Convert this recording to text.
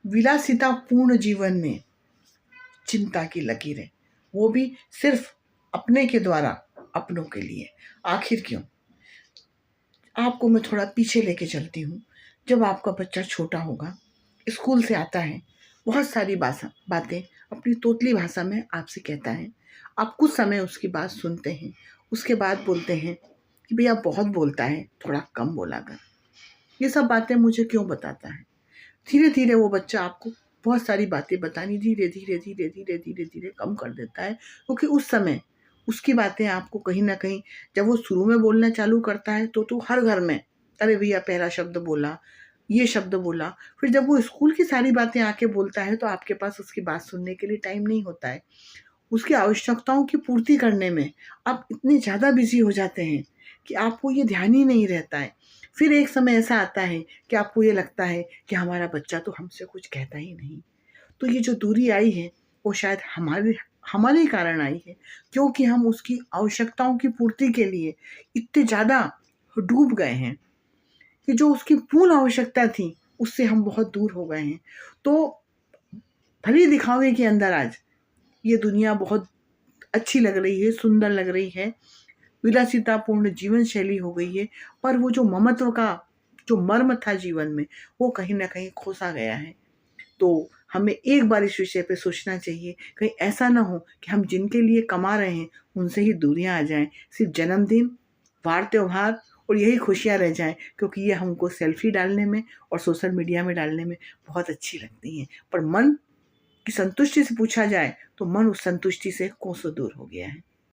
विलासितापूर्ण जीवन में चिंता की लकीरें, वो भी सिर्फ अपने के द्वारा अपनों के लिए। आखिर क्यों? आपको मैं थोड़ा पीछे लेके चलती हूँ। जब आपका बच्चा छोटा होगा, स्कूल से आता है, बहुत सारी बातें अपनी तोतली भाषा में आपसे कहता है। आप कुछ समय उसकी बात सुनते हैं, उसके बाद बोलते हैं कि भैया बहुत बोलता है, थोड़ा कम बोला कर। ये सब बातें मुझे क्यों बताता है? धीरे धीरे वो बच्चा आपको बहुत सारी बातें बतानी धीरे धीरे धीरे धीरे धीरे धीरे कम कर देता है, क्योंकि उस समय उसकी बातें आपको कहीं ना कहीं, जब वो शुरू में बोलना चालू करता है तो हर घर में अरे भैया पहला शब्द बोला, ये शब्द बोला। फिर जब वो स्कूल की सारी बातें आके बोलता है तो आपके पास उसकी बात सुनने के लिए टाइम नहीं होता है। उसकी आवश्यकताओं की पूर्ति करने में आप इतने ज़्यादा बिजी हो जाते हैं कि आपको ये ध्यान ही नहीं रहता है। फिर एक समय ऐसा आता है कि आपको ये लगता है कि हमारा बच्चा तो हमसे कुछ कहता ही नहीं। तो ये जो दूरी आई है वो शायद हमारे हमारे ही कारण आई है, क्योंकि हम उसकी आवश्यकताओं की पूर्ति के लिए इतने ज़्यादा डूब गए हैं कि जो उसकी मूल आवश्यकता थी उससे हम बहुत दूर हो गए हैं। तो भले दिखावे के अंदर आज ये दुनिया बहुत अच्छी लग रही है, सुंदर लग रही है, विलासितापूर्ण जीवन शैली हो गई है, पर वो जो ममत्व का जो मर्म था जीवन में, वो कहीं ना कहीं खोसा गया है। तो हमें एक बार इस विषय पे सोचना चाहिए, कहीं ऐसा ना हो कि हम जिनके लिए कमा रहे हैं उनसे ही दूरियां आ जाएं। सिर्फ जन्मदिन, वार त्योहार और यही खुशियां रह जाएं, क्योंकि ये हमको सेल्फी डालने में और सोशल मीडिया में डालने में बहुत अच्छी लगती हैं, पर मन की संतुष्टि से पूछा जाए तो मन उस संतुष्टि से कोसों दूर हो गया है।